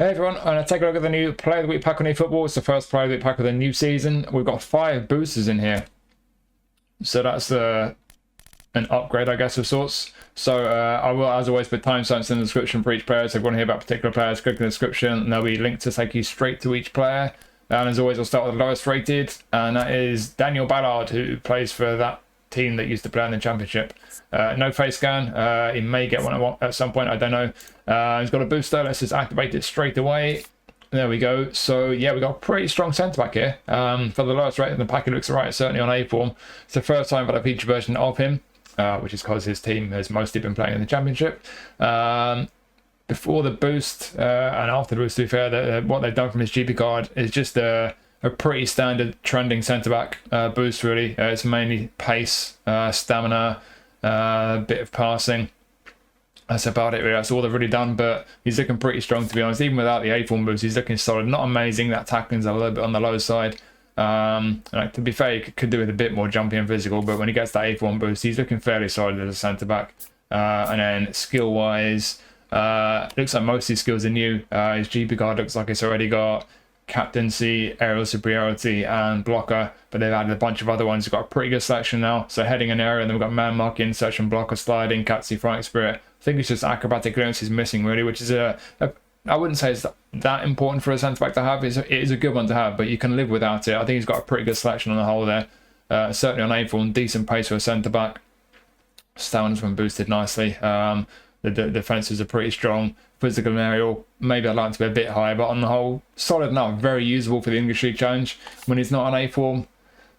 Hey everyone, I'm going to take a look at the new Player of the Week pack on eFootball. It's the first Player of the Week pack of the new season. We've got 5 boosters in here. So that's an upgrade, I guess, of sorts. So I will, as always, put timestamps in the description for each player. So if you want to hear about particular players, click in the description and there'll be links to take you straight to each player. And as always, I'll start with the lowest rated, and that is Daniel Ballard, who plays for that team that used to play in the championship. No face scan. He may get one at some point, I don't know. He's got a booster. Let's just activate it straight away. There we go. So yeah, we got a pretty strong centre back here. For the lowest rating, the pack, it looks alright, certainly on A form. It's the first time that I've featured a version of him, which is because his team has mostly been playing in the championship. Before the boost and after the boost, to be fair, what they've done from his GP card is just a pretty standard trending centre-back boost, really. It's mainly pace, stamina, a bit of passing. That's about it, really. That's all they've really done, but he's looking pretty strong, to be honest. Even without the A-form boost, he's looking solid. Not amazing. That tackling's a little bit on the low side. To be fair, he could do with a bit more jumpy and physical, but when he gets that A-form boost, he's looking fairly solid as a centre-back. And then skill-wise, looks like most of his skills are new. His GP card looks like it's already got captaincy, aerial superiority, and blocker, but they've added a bunch of other ones. We've got a pretty good selection now. So heading in area, and then we've got man marking, search and blocker, sliding, captaincy, fighting spirit. I think it's just acrobatic clearance is missing, really, which is I wouldn't say it's that important for a centre back to have. It is a good one to have, but you can live without it. I think he's got a pretty good selection on the whole there. Certainly on A-form, decent pace for a centre back. Stamina's been boosted nicely. The defences are pretty strong. Physical and aerial, maybe I'd like him to be a bit higher, but on the whole, solid enough. Very usable for the English League Challenge. When he's not on A-form,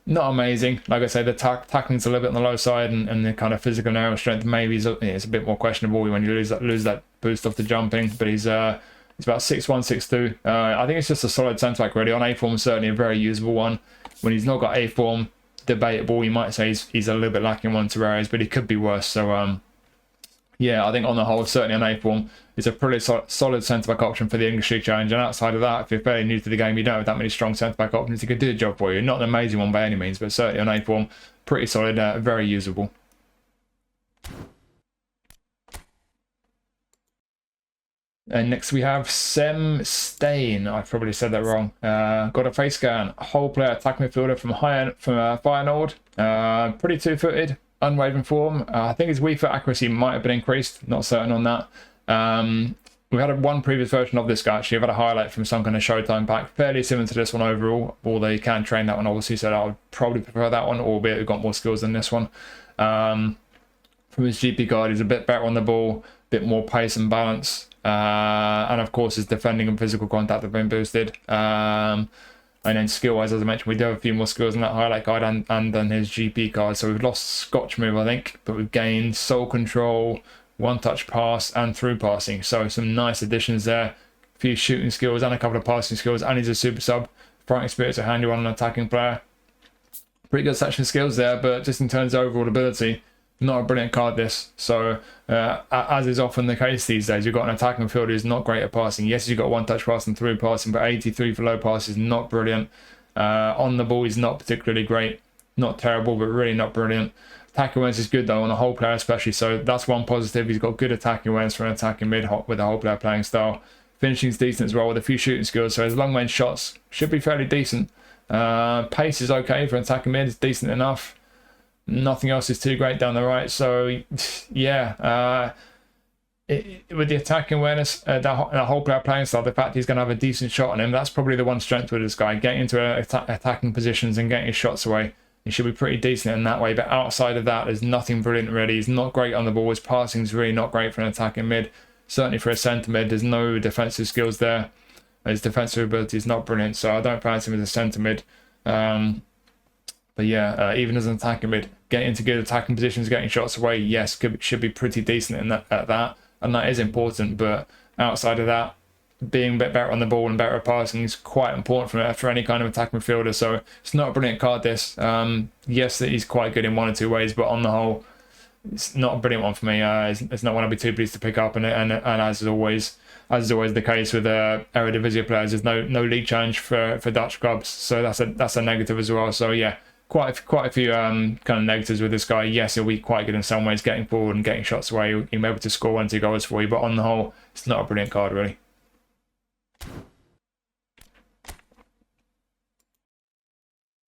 not amazing. Like I say, the tackling's a little bit on the low side, and the kind of physical and aerial strength maybe it's a bit more questionable when you lose that boost off the jumping. But he's about 6'1", 6'2". I think it's just a solid centre back, really. On A-form, certainly a very usable one. When he's not got A-form, debatable. You might say he's a little bit lacking in one or two areas, but he could be worse. So yeah, I think on the whole, certainly on A-form, it's a pretty solid centre-back option for the English League Challenge. And outside of that, if you're fairly new to the game, you don't have that many strong centre-back options. He could do the job for you. Not an amazing one by any means, but certainly on A-form, pretty solid, very usable. And next we have Sem Steijn. I probably said that wrong. Got a face scan. Whole player attack midfielder from Feyenoord. Pretty two-footed. Unwavering form. I think his Wii foot accuracy might have been increased. Not certain on that. We had one previous version of this guy, actually. I've had a highlight from some kind of Showtime pack. Fairly similar to this one overall, although you can train that one, obviously, so I would probably prefer that one, albeit we've got more skills than this one. From his GP card, he's a bit better on the ball, a bit more pace and balance. And of course, his defending and physical contact have been boosted. And then skill-wise, as I mentioned, we do have a few more skills in that highlight card and on his GP card. So we've lost Scotch move, I think, but we've gained soul control, one-touch pass, and through passing. So some nice additions there. A few shooting skills and a couple of passing skills. And he's a super sub. Fighting spirit's a handy one on an attacking player. Pretty good section skills there, but just in terms of overall ability, not a brilliant card this. So as is often the case these days, you've got an attacking midfielder who's not great at passing. Yes, you've got one-touch pass and through passing, but 83 for low pass is not brilliant. On the ball, he's not particularly great. Not terrible, but really not brilliant. Attacking awareness is good, though, on a whole player especially, so that's one positive. He's got good attacking awareness for an attacking mid with a whole player playing style. Finishing's decent as well with a few shooting skills, so his long-range shots should be fairly decent. Pace is okay for an attacking mid. It's decent enough. Nothing else is too great down the right, so yeah, with the attacking awareness, that whole player playing style, the fact he's going to have a decent shot on him, that's probably the one strength with this guy. Getting into attacking positions and getting his shots away, he should be pretty decent in that way, but outside of that, there's nothing brilliant really. He's not great on the ball. His passing's really not great for an attacking mid. Certainly for a centre mid, there's no defensive skills there. His defensive ability is not brilliant, so I don't fancy him as a centre mid. But yeah, even as an attacking mid, getting into good attacking positions, getting shots away, yes, should be pretty decent at that, and that is important. But outside of that, being a bit better on the ball and better at passing is quite important for any kind of attacking midfielder. So it's not a brilliant card, this. Yes, that he's quite good in one or two ways, but on the whole, it's not a brilliant one for me. It's not one I'd be too pleased to pick up, and as is always the case with Eredivisie players, there's no league challenge for Dutch clubs, so that's a negative as well. So yeah, quite a few kind of negatives with this guy. Yes, he'll be quite good in some ways, getting forward and getting shots away. He'll be able to score 1-2 goals for you, but on the whole, it's not a brilliant card, really.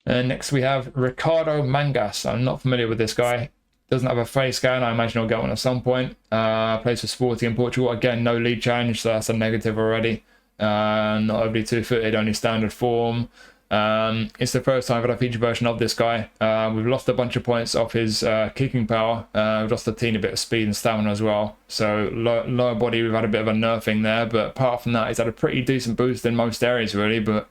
And next we have Ricardo Mangas. I'm not familiar with this guy. Doesn't have a face scan. I imagine he'll get one at some point. Plays for Sporting in Portugal. Again, no league challenge, so that's a negative already. Not overly two-footed, only standard form. It's the first time I've had a feature version of this guy. We've lost a bunch of points off his kicking power. We've lost a teeny bit of speed and stamina as well. So lower body, we've had a bit of a nerfing there. But apart from that, he's had a pretty decent boost in most areas, really. But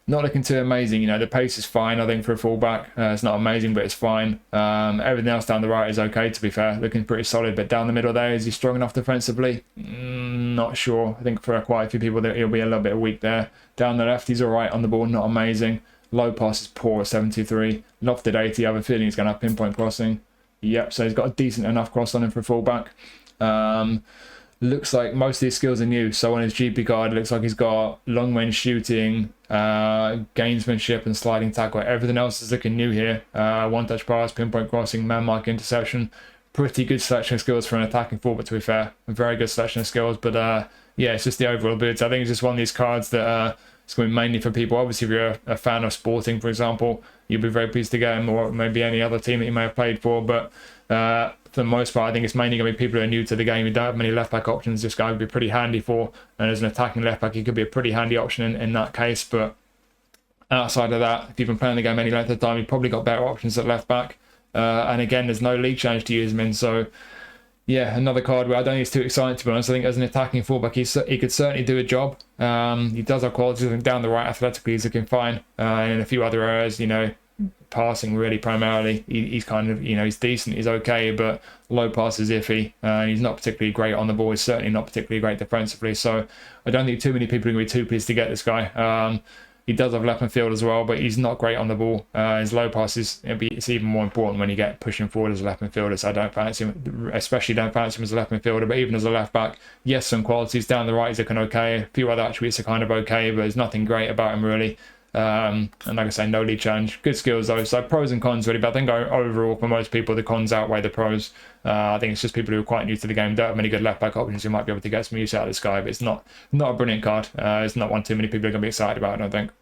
not looking too amazing. You know, the pace is fine, I think, for a fullback. It's not amazing, but it's fine. Everything else down the right is okay, to be fair. Looking pretty solid. But down the middle there, is he strong enough defensively? Not sure. I think for quite a few people, he'll be a little bit weak there. Down the left, he's all right on the ball, not amazing. Low pass is poor at 73. Lofted 80. I have a feeling he's going to have pinpoint crossing. Yep, so he's got a decent enough cross on him for a fullback. Looks like most of his skills are new. So on his GP card, it looks like he's got long range shooting, gamesmanship and sliding tackle. Everything else is looking new here. One touch pass, pinpoint crossing, man mark interception. Pretty good selection of skills for an attacking forward, to be fair. A very good selection of skills, but yeah, it's just the overall ability. I think it's just one of these cards that it's going to be mainly for people. Obviously, if you're a fan of Sporting, for example, you'll be very pleased to get him, or maybe any other team that you may have played for. But for the most part, I think it's mainly going to be people who are new to the game who don't have many left back options. This guy would be pretty handy for, and as an attacking left back, he could be a pretty handy option in that case. But outside of that, if you've been playing the game any length of time, you've probably got better options at left back. And again, there's no league challenge to use him in, so yeah, another card where I don't think it's too exciting, to be honest. I think as an attacking fullback, he could certainly do a job. He does have qualities. I think down the right, athletically, he's looking fine. And in a few other areas, you know, passing really primarily, he's kind of, you know, he's decent, he's okay, but low pass is iffy. He's not particularly great on the ball. He's certainly not particularly great defensively. So I don't think too many people are going to be too pleased to get this guy. He does have left midfield as well, but he's not great on the ball. His low passes, it's even more important when you get pushing forward as a left midfielder. So I don't fancy him, especially don't fancy him as a left midfielder, but even as a left back, yes, some qualities. Down the right, he's looking okay. A few other attributes are kind of okay, but there's nothing great about him really. And like I say, no league challenge. Good skills though, so pros and cons really, but I think overall for most people the cons outweigh the pros. I think it's just people who are quite new to the game, don't have many good left back options, who might be able to get some use out of this guy, but it's not a brilliant card. It's not one too many people are going to be excited about, I don't think.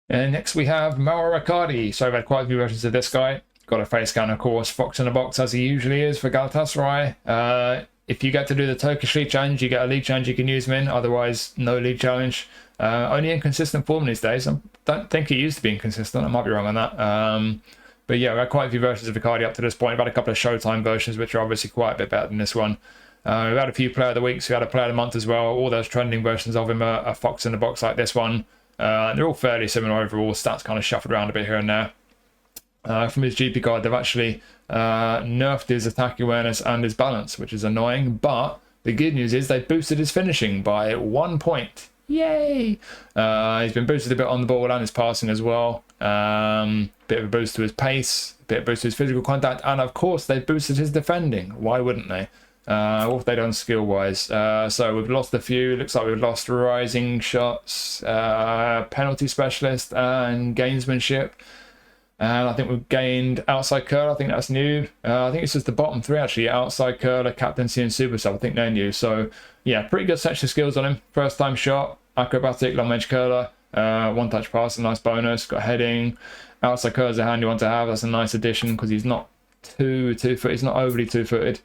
And next we have Mauro Icardi. So I've had quite a few versions of this guy. Got a face scan, of course, Fox in the box as he usually is for Galatasaray. If you get to do the Turkish League Challenge, you get a League Challenge you can use him in. Otherwise, no League Challenge. Only inconsistent form these days. I don't think he used to be inconsistent. I might be wrong on that. But yeah, we've had quite a few versions of Icardi up to this point. We've had a couple of Showtime versions, which are obviously quite a bit better than this one. We've had a few Player of the Weeks. We had a Player of the Month as well. All those trending versions of him are Fox in the box like this one. They're all fairly similar overall. Stats kind of shuffled around a bit here and there. From his GP card, they've actually nerfed his attack awareness and his balance, which is annoying. But the good news is they boosted his finishing by 1 point. Yay! He's been boosted a bit on the ball and his passing as well. Bit of a boost to his pace, bit of a boost to his physical contact, and of course they boosted his defending. Why wouldn't they? What have they done skill-wise? So we've lost a few. Looks like we've lost rising shots, penalty specialist, and gamesmanship. And I think we've gained outside curler. I think that's new. I think it's just the bottom three actually. Outside curler, captaincy, and super sub. I think they're new. So yeah, pretty good section of skills on him. First time shot, acrobatic, long range curler, one touch pass, a nice bonus. Got heading. Outside curler's a handy one to have. That's a nice addition because he's not too two-footed. He's not overly two-footed.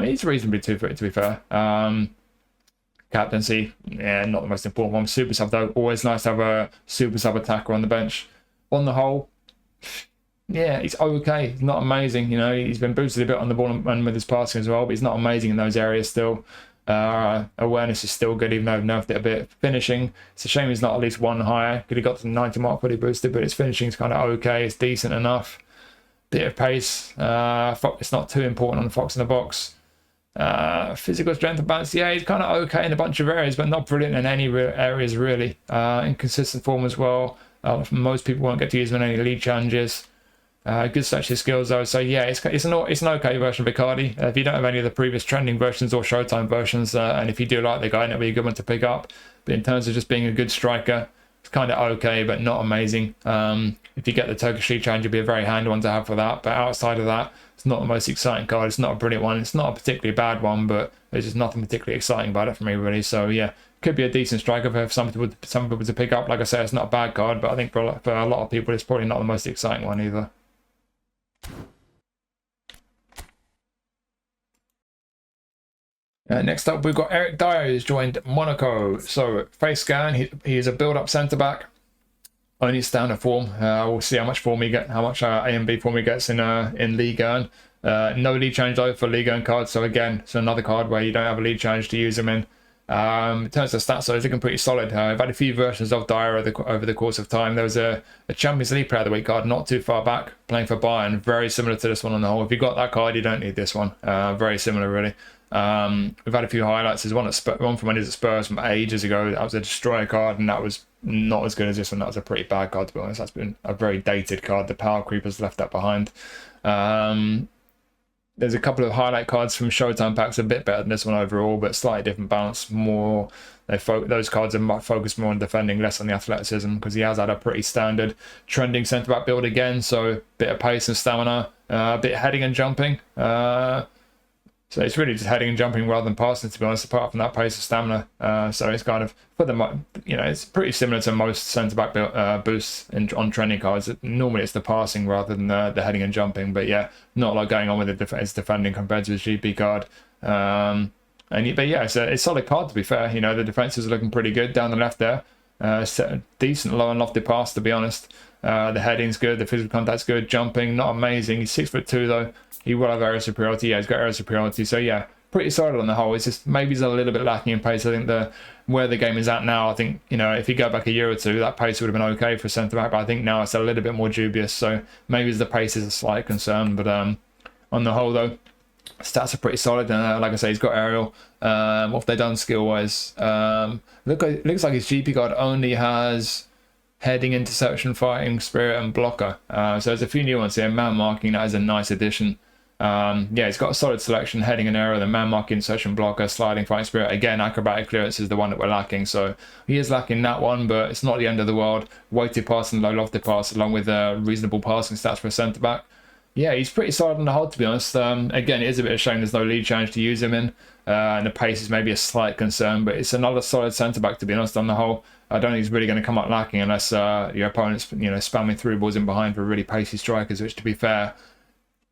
He's reasonably two-footed to be fair. Captaincy, yeah, not the most important one. Super sub though, always nice to have a super sub attacker on the bench. On the whole, yeah, he's okay. He's not amazing, you know. He's been boosted a bit on the ball and with his passing as well, but he's not amazing in those areas still. Awareness is still good, even though I've nerfed it a bit. Finishing, it's a shame he's not at least one higher. Could have got to the 90 mark when he boosted, but his finishing is kind of okay. It's decent enough. Bit of pace. It's not too important on the Fox in the box. Physical strength and balance, yeah, he's kind of okay in a bunch of areas, but not brilliant in any areas really. Inconsistent form as well. Most people won't get to use him in any league challenges. Good selection skills though, so yeah, it's an okay version of Icardi. If you don't have any of the previous trending versions or Showtime versions, and if you do like the guy, it'll be a good one to pick up. But in terms of just being a good striker, It's kind of okay, but not amazing. If you get the Turkish League Challenge, it'd be a very handy one to have for that. But outside of that, it's not the most exciting card. It's not a brilliant one. It's not a particularly bad one, but there's just nothing particularly exciting about it for me, really. So yeah, could be a decent striker for some people to pick up. Like I said, it's not a bad card, but I think for a lot of people, it's probably not the most exciting one either. Next up, we've got Eric Dier, who's joined Monaco. So face scan, he's a build-up centre-back. Only standard form. We'll see how much form he gets, how much A and B form he gets in Ligue 1. No league challenge though for Ligue 1 cards. So again, it's another card where you don't have a league challenge to use him in. In terms of stats, so he's looking pretty solid. I've had a few versions of Dier over the course of time. There was a Champions League Player of the Week card not too far back, playing for Bayern, very similar to this one on the whole. If you got that card, you don't need this one. Very similar, really. We've had a few highlights. There's one from when he was at Spurs from ages ago. That was a destroyer card, and that was not as good as this one. That was a pretty bad card, to be honest. That's been a very dated card. The Power Creepers left that behind. There's a couple of highlight cards from Showtime packs, a bit better than this one overall, but slightly different balance. More, those cards are focused more on defending, less on the athleticism, because he has had a pretty standard trending centre back build again. So a bit of pace and stamina, a bit of heading and jumping. So it's really just heading and jumping rather than passing, to be honest, apart from that pace of stamina. So it's kind of, for the, it's pretty similar to most centre-back boosts on trending cards. Normally it's the passing rather than the heading and jumping. But yeah, not a lot going on with his defending compared to his GP card. But yeah, it's a solid card, to be fair. The defences are looking pretty good down the left there. Decent low and lofted pass, to be honest. The heading's good, the physical contact's good, jumping, not amazing. He's 6'2" though. He will have area superiority. Yeah, he's got area superiority. So yeah, pretty solid on the whole. It's just maybe he's a little bit lacking in pace. I think where the game is at now, I think, if you go back a year or two, that pace would have been okay for centre back, but I think now it's a little bit more dubious. So maybe the pace is a slight concern, but on the whole though, stats are pretty solid. And like I say, he's got aerial. What have they done skill wise? Looks like his GP card only has heading, interception, fighting, spirit, and blocker. So there's a few new ones here. Man marking, that is a nice addition. Yeah, it's got a solid selection, heading and aerial, the man marking, interception, blocker, sliding, fighting, spirit. Again, acrobatic clearance is the one that we're lacking. So he is lacking that one, but it's not the end of the world. Weighted pass and low lofted pass, along with reasonable passing stats for a centre back. Yeah, he's pretty solid on the whole, to be honest. Again, it is a bit of a shame there's no league challenge to use him in, and the pace is maybe a slight concern, but it's another solid centre back, to be honest, on the whole. I don't think he's really going to come up lacking unless your opponent's spamming through balls in behind for really pacey strikers, which, to be fair,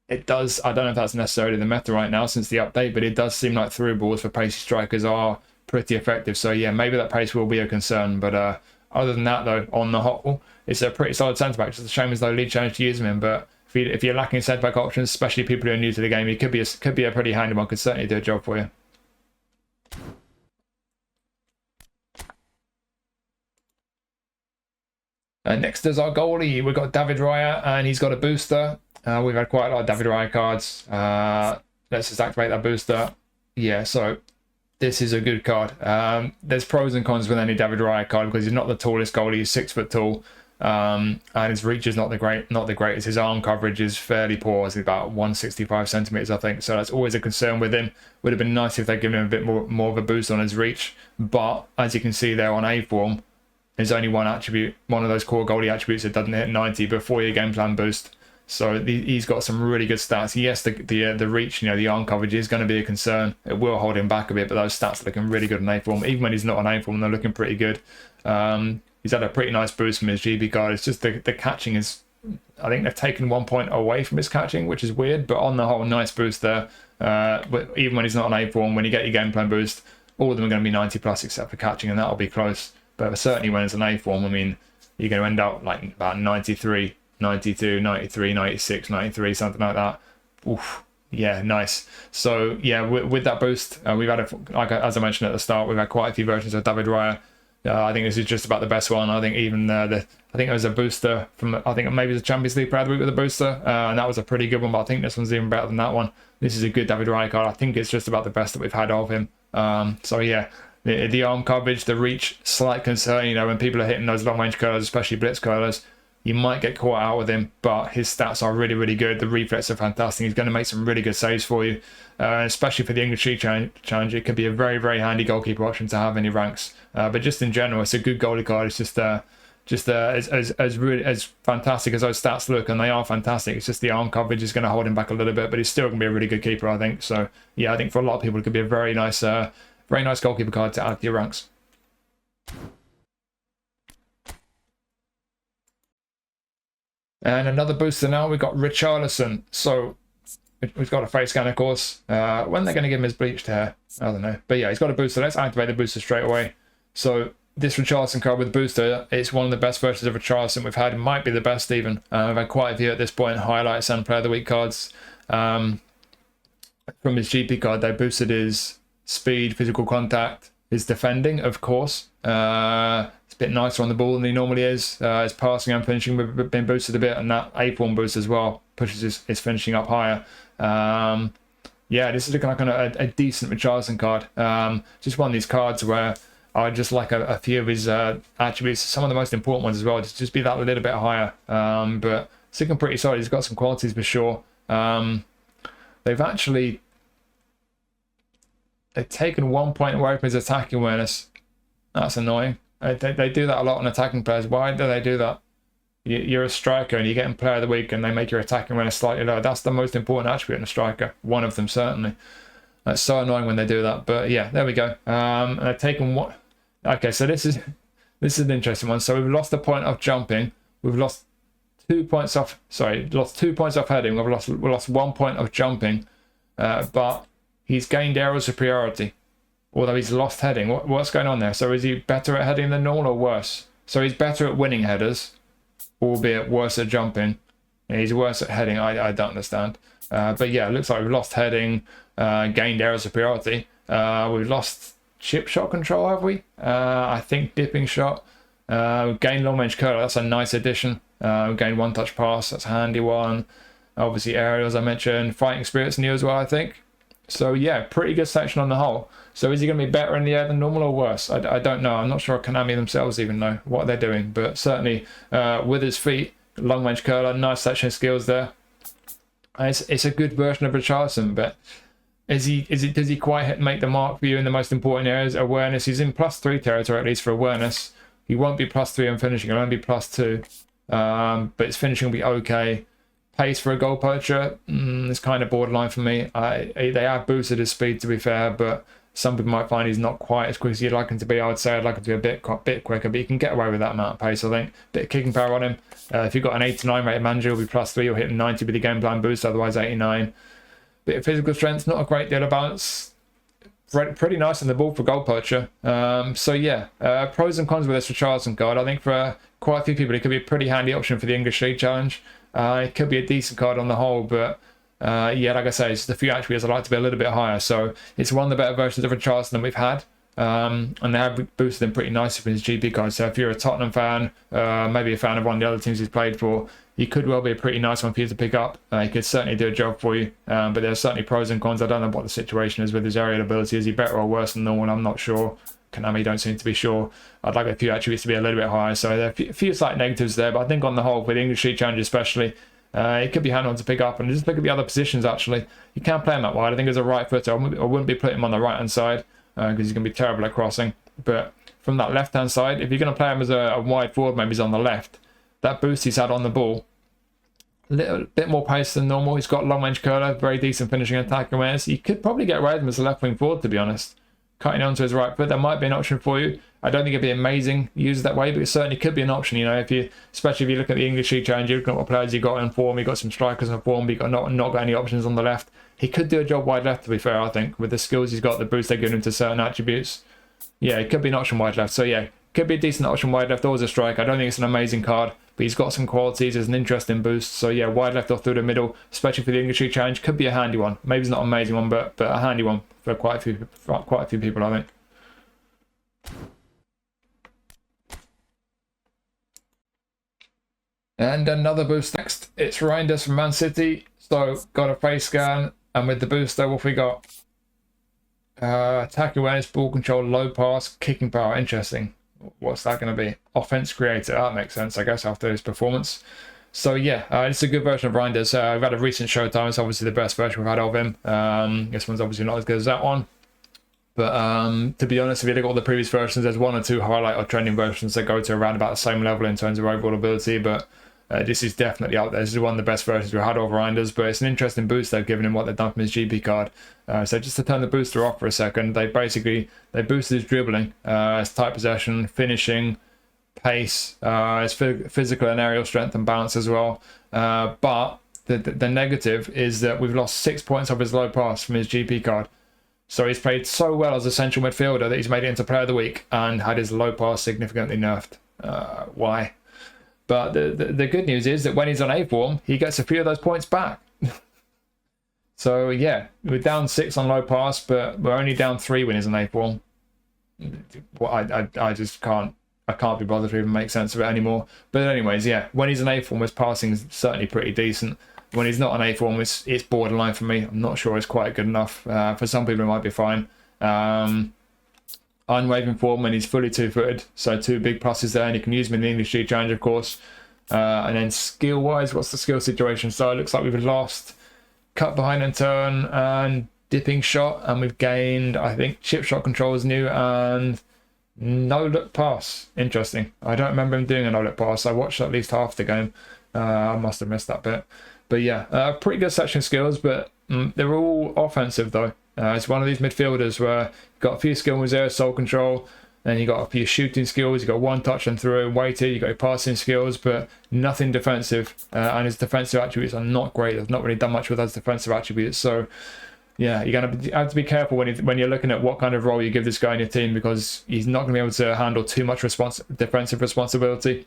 it does. I don't know if that's necessarily the meta right now since the update, but it does seem like through balls for pacey strikers are pretty effective. So yeah, maybe that pace will be a concern, but other than that though, on the whole, it's a pretty solid centre back. It's a shame there's no league challenge to use him in, but if you're lacking centre back options, especially people who are new to the game, it could be a pretty handy one. Could certainly do a job for you. Next is our goalie. We've got David Raya, and he's got a booster. We've had quite a lot of David Raya cards. Let's just activate that booster. Yeah, so this is a good card. There's pros and cons with any David Raya card because he's not the tallest goalie. He's 6 foot tall, and his reach is not the greatest. His arm coverage is fairly poor. It's about 165 centimeters, I think. So that's always a concern with him. Would have been nice if they'd given him a bit more of a boost on his reach. But as you can see there on A form, there's only one attribute, one of those core goalie attributes that doesn't hit 90 before your game plan boost. So he's got some really good stats. Yes, the reach, the arm coverage is going to be a concern. It will hold him back a bit, but those stats are looking really good on A form. Even when he's not on A form, they're looking pretty good. He's had a pretty nice boost from his GB card. It's just the catching is, I think they've taken 1 point away from his catching, which is weird. But on the whole, nice boost there. But even when he's not on A form, when you get your game plan boost, all of them are going to be 90 plus except for catching, and that'll be close. But certainly when it's an A form, I mean, you're going to end up like about 93, 92, 93, 96, 93, something like that. Oof. Yeah, nice. So yeah, with that boost, we've had, as I mentioned at the start, we've had quite a few versions of David Raya. I think this is just about the best one. I think even I think there was a booster from, I think maybe the Champions League Player of the Week with a booster, and that was a pretty good one, but I think this one's even better than that one. This is a good David Raya card. I think it's just about the best that we've had of him. So yeah, the arm coverage, the reach, slight concern, when people are hitting those long range curlers, especially blitz curlers, you might get caught out with him, but his stats are really, really good. The reflexes are fantastic. He's going to make some really good saves for you, especially for the English League Challenge. It could be a very, very handy goalkeeper option to have in your ranks. But just in general, it's a good goalie card. It's just just as fantastic as those stats look, and they are fantastic. It's just the arm coverage is going to hold him back a little bit, but he's still going to be a really good keeper, I think. So yeah, I think for a lot of people, it could be a very nice goalkeeper card to add to your ranks. And another booster now, we've got Richarlison. So we've got a face scan, of course. When they're going to give him his bleached hair, I don't know. But yeah, he's got a booster. Let's activate the booster straight away. So this Richarlison card with booster, it's one of the best versions of Richarlison we've had. It might be the best even. I've had quite a few at this point, highlights and player of the week cards. From his GP card, they boosted his speed, physical contact, his defending, of course. It's a bit nicer on the ball than he normally is. His passing and finishing have been boosted a bit, and that A-form boost as well pushes his finishing up higher. Yeah, this is looking like a decent Richarlison card. Just one of these cards where I just like a few of his attributes, some of the most important ones as well, just be that a little bit higher. But it's looking pretty solid. He's got some qualities for sure. They've taken 1 point away from his attacking awareness. That's annoying. They do that a lot on attacking players. Why do they do that? You're a striker and you're getting player of the week and they make your attacking awareness slightly lower. That's the most important attribute in a striker. One of them, certainly. That's so annoying when they do that. But yeah, there we go. And they've taken what? Okay, so this is an interesting one. So we've lost a point of jumping. We've lost 2 points off. Sorry, lost 2 points off heading. We've lost 1 point of jumping. But he's gained aerial superiority. Although he's lost heading. What's going on there? So is he better at heading than normal or worse? So he's better at winning headers, albeit worse at jumping. Yeah, he's worse at heading. I don't understand. But yeah, it looks like we've lost heading, gained aerial superiority. We've lost chip shot control, have we? I think dipping shot. Gained long range curler. That's a nice addition. Gained one touch pass. That's a handy one. Obviously aerial, as I mentioned. Fighting spirit's new as well, I think. So yeah, pretty good section on the whole. So is he going to be better in the air than normal or worse? I don't know. I'm not sure Konami themselves even know what they're doing. But certainly with his feet, long range curler, nice section of skills there. It's a good version of Richarlison, but does he quite make the mark for you in the most important areas? Awareness, he's in +3 territory at least for awareness. He won't be +3 on finishing, he'll only be +2. But his finishing will be okay. Pace for a goal poacher, it's kind of borderline for me. They have boosted his speed, to be fair, but some people might find he's not quite as quick as you'd like him to be. I would say I'd like him to be a bit quicker, but you can get away with that amount of pace, I think. Bit of kicking power on him. If you've got an 89 rated manager, he'll be +3. You'll hit 90 with the game plan boost, otherwise 89. Bit of physical strength, not a great deal of balance. Pretty nice on the ball for goal poacher. So yeah, pros and cons with this Richarlison card. I think for quite a few people, it could be a pretty handy option for the English League Challenge. It could be a decent card on the whole, but yeah, like I say, it's the few attributes I'd like to be a little bit higher. So it's one of the better versions of Richarlison that we've had. And they have boosted him pretty nicely for his GP card. So if you're a Tottenham fan, maybe a fan of one of the other teams he's played for, he could well be a pretty nice one for you to pick up. He could certainly do a job for you. But there's certainly pros and cons. I don't know what the situation is with his aerial ability. Is he better or worse than normal? I'm not sure. Konami don't seem to be sure. I'd like a few attributes to be a little bit higher. So there are a few slight negatives there. But I think on the whole, with the English League Challenge especially, it could be handy one to pick up. And just look at the other positions, actually. You can play him that wide. I think as a right footer, I wouldn't be putting him on the right-hand side because he's going to be terrible at crossing. But from that left-hand side, if you're going to play him as a wide forward, maybe he's on the left, that boost he's had on the ball, a little bit more pace than normal. He's got long range curler, very decent finishing attack awareness. You could probably get away with him as a left wing forward, to be honest. Cutting onto his right foot, that might be an option for you. I don't think it'd be amazing used that way, but it certainly could be an option. You know, especially if you look at the English League Challenge, you look at what players you got in form. You got some strikers in form, but you got not got any options on the left. He could do a job wide left, to be fair. I think with the skills he's got, the boost they give him to certain attributes. Yeah, it could be an option wide left. So yeah, could be a decent option wide left or as a striker. I don't think it's an amazing card, but he's got some qualities. There's an interesting boost. So yeah, wide left or through the middle, especially for the English League Challenge, could be a handy one. Maybe it's not an amazing one, but a handy one for quite a few people, I think. And another boost next. It's Reijnders from Man City. So got a face scan, and with the booster, what have we got? Attack awareness, ball control, low pass, kicking power. Interesting. What's that going to be? Offense creator. That makes sense, I guess, after his performance. So yeah, it's a good version of Reijnders. We've had a recent Showtime. It's obviously the best version we've had of him. This one's obviously not as good as that one. But to be honest, if you look at all the previous versions, there's one or two highlight or trending versions that go to around about the same level in terms of overall ability. But this is definitely out there. This is one of the best versions we had of Reijnders, but it's an interesting boost they've given him what they've done from his GP card. So just to turn the booster off for a second, they boosted his dribbling, his tight possession, finishing, pace, his physical and aerial strength and balance as well. But the negative is that we've lost 6 points off his low pass from his GP card. So he's played so well as a central midfielder that he's made it into Player of the Week and had his low pass significantly nerfed. Why? But the good news is that when he's on A form, he gets a few of those points back. So yeah, we're down 6 on low pass, but we're only down 3 when he's on A form. Well, I just can't be bothered to even make sense of it anymore. But anyways, yeah, when he's on A form, his passing is certainly pretty decent. When he's not on A form, it's borderline for me. I'm not sure it's quite good enough. For some people, it might be fine. Unwavering form when he's fully two-footed, so 2 big pluses there, and you can use him in the English League Challenge, of course. And then skill-wise, what's the skill situation? So it looks like we've lost cut behind and turn and dipping shot, and we've gained, I think, chip shot control is new and no-look pass. Interesting. I don't remember him doing a no-look pass. I watched at least half the game. I must have missed that bit. But yeah, pretty good section skills, but they're all offensive though. It's one of these midfielders where you've got a few skills there, soul control, then you got a few shooting skills, you got one touch and through, weighted, you got your passing skills, but nothing defensive. And his defensive attributes are not great. I've not really done much with those defensive attributes. So yeah, you're going to have to be careful when you're looking at what kind of role you give this guy in your team, because he's not going to be able to handle too much defensive responsibility.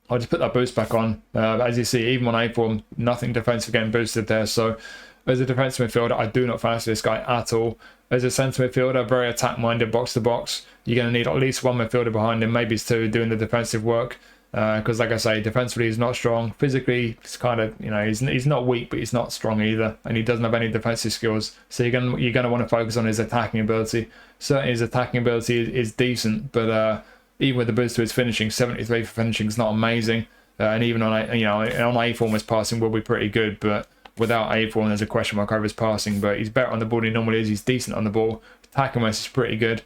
I'll just put that boost back on. As you see, even on A form, nothing defensive getting boosted there. So as a defensive midfielder, I do not fancy this guy at all. As a centre midfielder, very attack-minded, box-to-box, you're going to need at least one midfielder behind him, maybe 2, doing the defensive work. Because like I say, defensively he's not strong. Physically, it's kind of, he's not weak, but he's not strong either. And he doesn't have any defensive skills. So you're going to want to focus on his attacking ability. Certainly his attacking ability is decent, but even with the boost to his finishing, 73 for finishing is not amazing. And even on A form, his passing will be pretty good, but without A form, there's a question mark over his passing. But he's better on the ball than he normally is. He's decent on the ball. Attacking wise is pretty good.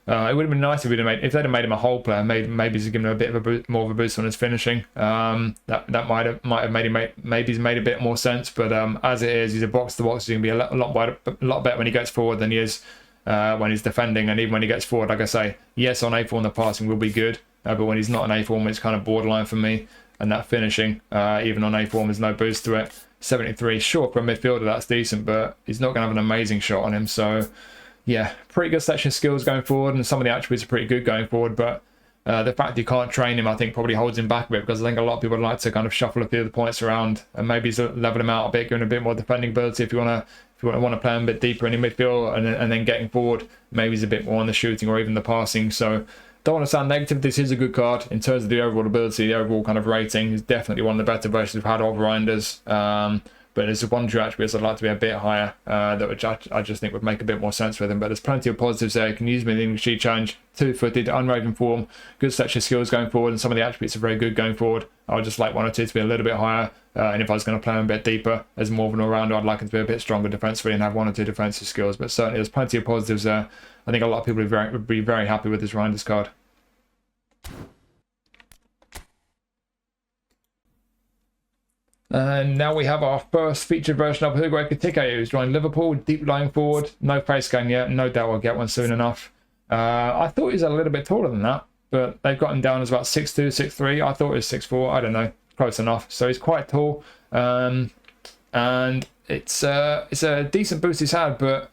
It would have been nice if they'd have made him a whole player. Maybe he's given him a bit of a more of a boost on his finishing. That might have made him maybe he's made a bit more sense. But as it is, he's a box to box. He's gonna be a lot better when he gets forward than he is when he's defending, and even when he gets forward, like I say, yes, on A form the passing will be good, but when he's not on A form, it's kind of borderline for me. And that finishing, even on A form, there's no boost to it. 73, sure, for a midfielder that's decent, but he's not going to have an amazing shot on him. So yeah, pretty good section skills going forward, and some of the attributes are pretty good going forward, but the fact you can't train him, I think, probably holds him back a bit, because I think a lot of people would like to kind of shuffle a few of the points around and maybe level him out a bit, giving a bit more defending ability if you want to play him a bit deeper in the midfield, and then getting forward, maybe he's a bit more on the shooting or even the passing. So don't want to sound negative. This is a good card in terms of the overall ability, the overall kind of rating. It's definitely one of the better versions we've had of Reijnders. But there's one or two attributes I'd like to be a bit higher, which I just think would make a bit more sense with him. But there's plenty of positives there. You can use him in the English League Challenge, two-footed, unraven form, good section skills going forward, and some of the attributes are very good going forward. I would just like one or two to be a little bit higher. And if I was going to play him a bit deeper as more of an all-rounder, I'd like him to be a bit stronger defensively and have one or two defensive skills. But certainly there's plenty of positives there. I think a lot of people would be very happy with this Reijnders card. And now we have our first featured version of Hugo Ekitike, who's joined Liverpool, deep lying forward, no face scan yet, no doubt we'll get one soon enough. I thought he was a little bit taller than that, but they've got him down as about 6'2", 6'3". I thought he was 6'4", I don't know, close enough. So he's quite tall, and it's a decent boost he's had, but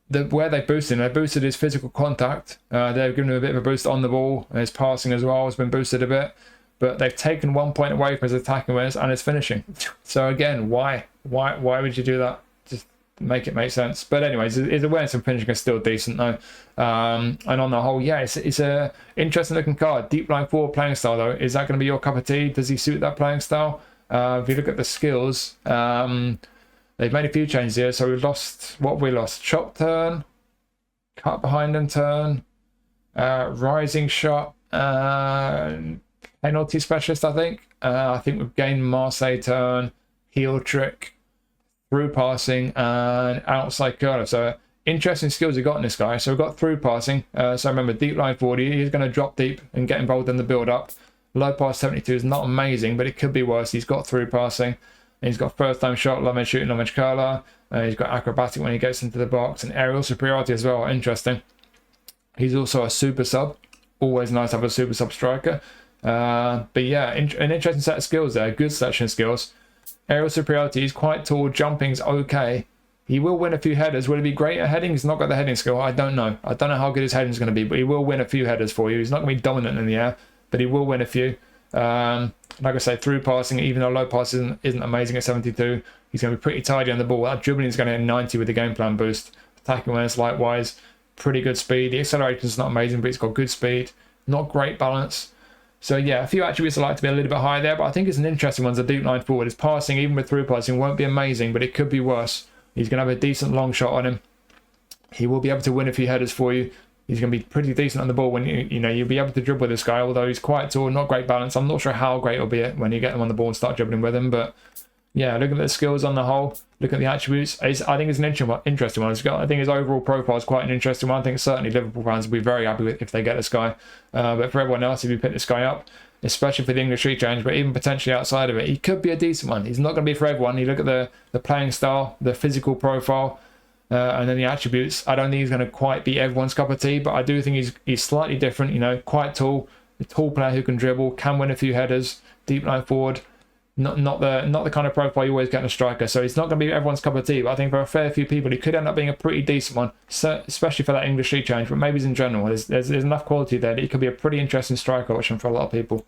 where they boosted his physical contact. They've given him a bit of a boost on the ball, and his passing as well has been boosted a bit. But they've taken 1 point away from his attacking awareness and his finishing. So again, why would you do that? Just make it make sense. But anyways, his awareness and finishing are still decent though. And on the whole, yeah, it's a interesting looking card. Deep line forward playing style though. Is that going to be your cup of tea? Does he suit that playing style? If you look at the skills, they've made a few changes here. So we've lost, what have we lost? Chop turn, cut behind and turn, rising shot, penalty specialist, I think. I think we've gained Marseille turn, heel trick, through passing, and outside curler. So Interesting skills we got in this guy. So we've got through passing. So remember, deep line forward, he's going to drop deep and get involved in the build-up. Low pass 72 is not amazing, but it could be worse. He's got through passing. He's got first time shot, long range shooting, long range curler. He's got acrobatic when he gets into the box, and aerial superiority as well. Interesting. He's also a super sub. Always nice to have a super sub striker. But yeah, an interesting set of skills there. Good selection of skills. Aerial superiority, he's quite tall. Jumping's okay. He will win a few headers. Will he be great at heading? He's not got the heading skill. I don't know. I don't know how good his heading is going to be, but he will win a few headers for you. He's not going to be dominant in the air, but he will win a few. Like I say, through passing, even though low pass isn't amazing at 72, he's going to be pretty tidy on the ball. That dribbling is going to hit 90 with the game plan boost. Attacking awareness, likewise, pretty good speed. The acceleration is not amazing, but he's got good speed. Not great balance. So yeah, a few attributes I like to be a little bit higher there, but I think it's an interesting one. The deep line forward. His passing, even with through passing, won't be amazing, but it could be worse. He's going to have a decent long shot on him. He will be able to win a few headers for you. He's going to be pretty decent on the ball when you'll be able to dribble with this guy, although he's quite tall, not great balance. I'm not sure how great it'll be when you get him on the ball and start dribbling with him, but yeah, look at the skills on the whole, look at the attributes. I think it's an interesting one. I think his overall profile is quite an interesting one. I think certainly Liverpool fans will be very happy with if they get this guy. But for everyone else, if you pick this guy up, especially for the English League Challenge, but even potentially outside of it, he could be a decent one. He's not going to be for everyone. You look at the playing style, the physical profile, and then the attributes. I don't think he's going to quite be everyone's cup of tea, but I do think he's slightly different. Quite tall, a tall player who can dribble, can win a few headers, deep line forward. Not the kind of profile you always get in a striker. So he's not going to be everyone's cup of tea, but I think for a fair few people, he could end up being a pretty decent one, especially for that English League Challenge. But maybe in general, there's enough quality there that he could be a pretty interesting striker option for a lot of people.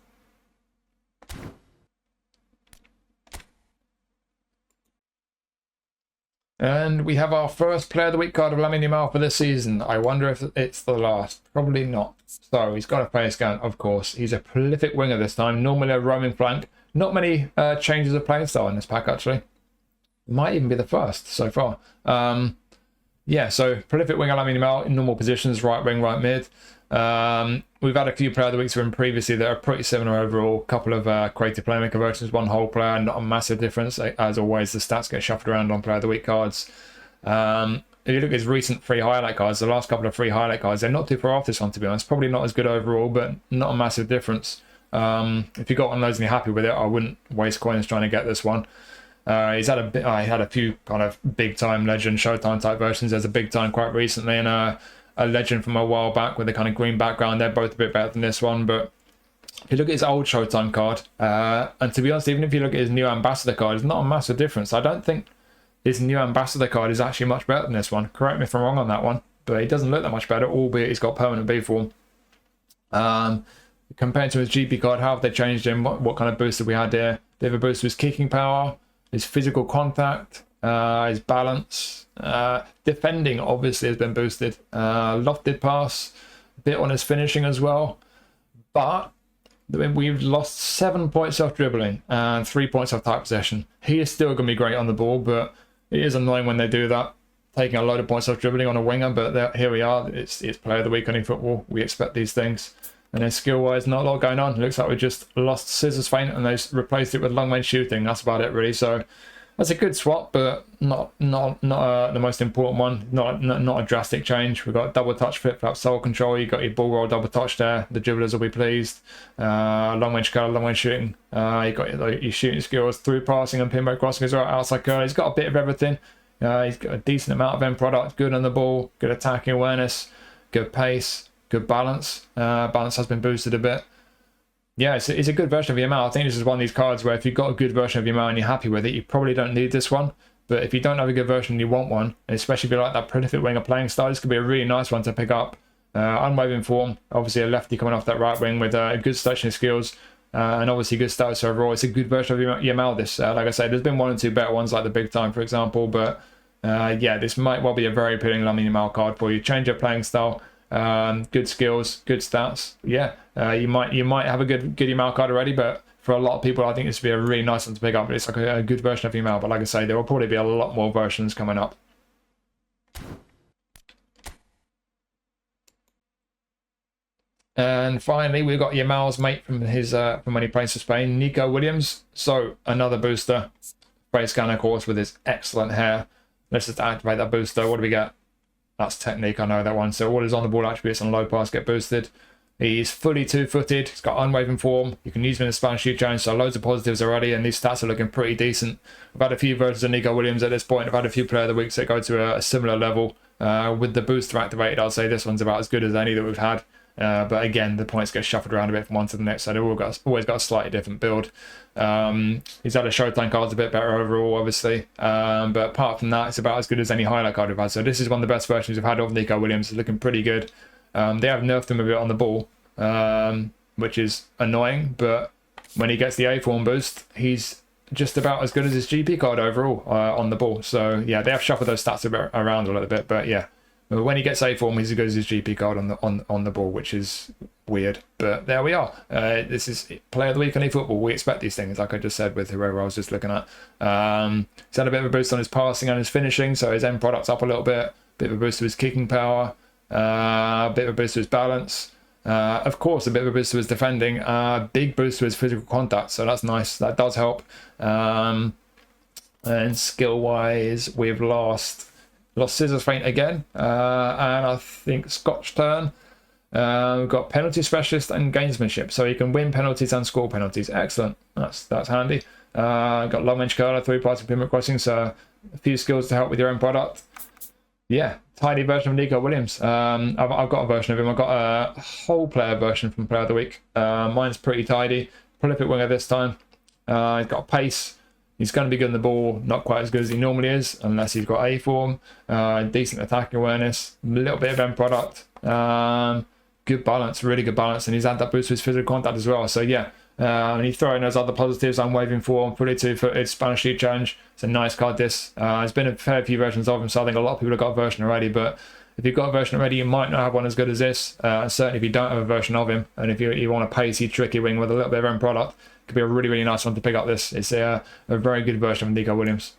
And we have our first Player of the Week card of Lamine Yamal for this season. I wonder if it's the last. Probably not. So he's got a player scan, of course. He's a prolific winger this time, normally a roaming flank. Not many changes of playing style in this pack, actually. Might even be the first so far. Yeah, so prolific winger Lamine Yamal in normal positions, right wing, right mid. We've had a few Player of the Weeks from him previously that are pretty similar overall. A couple of creative playmaker versions, one whole player, not a massive difference. As always, the stats get shuffled around on Player of the Week cards. If you look at his recent free highlight cards, the last couple of free highlight cards, they're not too far off this one, to be honest. Probably not as good overall, but not a massive difference. If you got one of those and you're happy with it, I wouldn't waste coins trying to get this one. He's had a few kind of big time legend Showtime type versions. There's a big time quite recently and a legend from a while back with a kind of green background. They're both a bit better than this one, but if you look at his old Showtime card, and to be honest, even if you look at his new ambassador card, it's not a massive difference. I don't think his new ambassador card is actually much better than this one. Correct me if I'm wrong on that one, but he doesn't look that much better, albeit he's got permanent B form. Compared to his GP card, how have they changed him? What kind of boost have we had here? They have a boost to his kicking power, his physical contact, his balance. Defending obviously has been boosted. Lofted pass, a bit on his finishing as well. But we've lost 7 points off dribbling and 3 points off tight possession. He is still going to be great on the ball, but it is annoying when they do that. Taking a load of points off dribbling on a winger, but here we are. It's Player of the Week on eFootball. We expect these things. And then skill-wise, not a lot going on. It looks like we just lost scissors feint and they replaced it with long-range shooting. That's about it, really. So that's a good swap, but not the most important one. Not a drastic change. We've got double touch, flip-flap, soul control. You got your ball roll, double touch there. The dribblers will be pleased. Long-range curl, long-range shooting. You got your shooting skills, through passing and pinback crossing as well. Outside curl. He's got a bit of everything. He's got a decent amount of end product. Good on the ball. Good attacking awareness. Good pace. Good balance. Balance has been boosted a bit. Yeah, it's a good version of Yamal. I think this is one of these cards where if you've got a good version of Yamal and you're happy with it, you probably don't need this one. But if you don't have a good version and you want one, especially if you like that prolific winger playing style, this could be a really nice one to pick up. Unwavering form, obviously a lefty coming off that right wing with good selection skills and obviously good status overall. It's a good version of Yamal, this. Like I said, there's been one or two better ones like the big time, for example. But yeah, this might well be a very appealing Lamine Yamal card for you. Change your playing style. Good skills, good stats. Yeah, you might have a good Yamal card already, but for a lot of people, I think this would be a really nice one to pick up. It's like a good version of Yamal, but like I say, there will probably be a lot more versions coming up. And finally, we've got Yamal's mate from from when he plays for Spain, Nico Williams. So another booster, face scan of course with his excellent hair. Let's just activate that booster. What do we get? That's technique, I know that one. So all his on the ball attributes and low pass get boosted. He's fully 2-footed. He's got unwavering form. You can use him in the Spanish Youth Challenge, so loads of positives already, and these stats are looking pretty decent. I've had a few versions of Nico Williams at this point. I've had a few Player of the Weeks that go to a similar level. With the booster activated, I'd say this one's about as good as any that we've had. But again, the points get shuffled around a bit from one to the next, so they've always got a slightly different build. He's had a Showtime card's a bit better overall, obviously. But apart from that, it's about as good as any highlight card we've had. So this is one of the best versions we've had of Nico Williams. It's looking pretty good. They have nerfed him a bit on the ball, which is annoying, but when he gets the A form boost, he's just about as good as his GP card overall on the ball. So yeah, they have shuffled those stats around a little bit, but yeah, when he gets A form, he's as good as his GP card on the ball, which is weird. But there we are. This is Player of the Week on eFootball. We expect these things, like I just said with whoever I was just looking at. He's had a bit of a boost on his passing and his finishing, so his end product's up a little bit. Bit of a boost to his kicking power. A bit of a boost to his balance. Of course, a bit of a boost to his defending. Big boost to his physical contact, so that's nice. That does help. And skill-wise, we've lost Scissors Feint again, and I think Scotch turn. We've got penalty specialist and gamesmanship, so you can win penalties and score penalties. Excellent. That's handy. Got long range curler, 3-party pivot crossing, so a few skills to help with your own product. Yeah, tidy version of Nico Williams. I've got a version of him. I've got a whole player version from Player of the Week. Mine's pretty tidy. Prolific winger this time. He's got pace. He's going to be good in the ball, not quite as good as he normally is, unless he's got A form. Decent attacking awareness, a little bit of end product. Good balance, really good balance, and he's had that boost with his physical contact as well. So yeah, and you throw in those other positives, unwavering form, fully 2-footed, Spanish League Challenge. It's a nice card, this. There's been a fair few versions of him, so I think a lot of people have got a version already, but if you've got a version already, you might not have one as good as this. Certainly if you don't have a version of him, and if you want a pacey, tricky wing with a little bit of end product, it could be a really, really nice one to pick up this. It's a very good version of Nico Williams.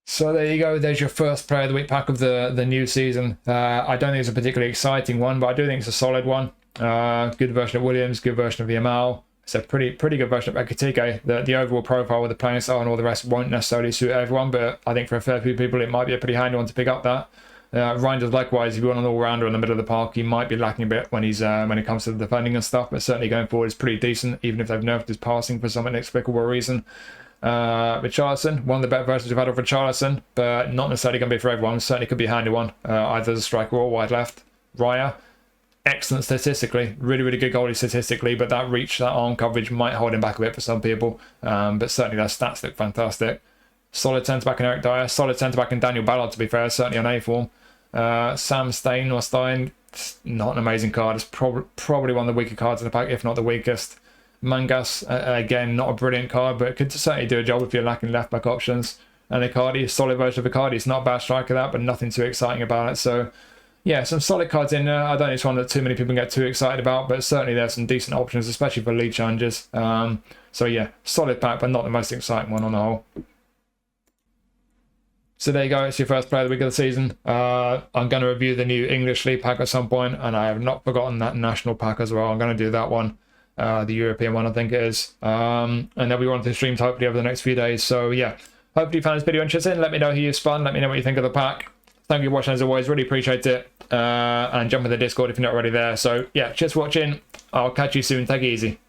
So there you go. There's your first Player of the Week pack of the new season. I don't think it's a particularly exciting one, but I do think it's a solid one. Good version of Williams, good version of Yamal. It's a pretty good version of Ekitike. The overall profile with the playing style and all the rest won't necessarily suit everyone, but I think for a fair few people it might be a pretty handy one to pick up that. Reijnders likewise, if you want an all-rounder in the middle of the park, he might be lacking a bit when it comes to the defending and stuff, but certainly going forward is pretty decent, even if they've nerfed his passing for some inexplicable reason. Richarlison, one of the better versions we've had of Richarlison, but not necessarily going to be for everyone. Certainly could be a handy one, either as a striker or wide left. Raya, excellent statistically, really, really good goalie statistically, but that reach, that arm coverage might hold him back a bit for some people, but certainly their stats look fantastic. Solid centre-back in Eric Dier, solid centre-back in Daniel Ballard, to be fair, certainly on A form. Sem Steijn or Stein, not an amazing card. It's probably one of the weaker cards in the pack, if not the weakest. Mangas, again, not a brilliant card, but could certainly do a job if you're lacking left-back options. And Icardi, solid version of Icardi. It's not a bad striker, that, but nothing too exciting about it. So, yeah, some solid cards in there. I don't think it's one that too many people can get too excited about, but certainly there's some decent options, especially for league challenges. So, yeah, solid pack, but not the most exciting one on the whole. So there you go, it's your first Player of the Week of the season. I'm going to review the new English League pack at some point, and I have not forgotten that national pack as well. I'm going to do that one, the European one I think it is. And then we want to stream hopefully over the next few days. So yeah, hopefully you found this video interesting. Let me know who you spun, let me know what you think of the pack. Thank you for watching as always, really appreciate it. And jump in the Discord if you're not already there. So yeah, cheers for watching. I'll catch you soon, take it easy.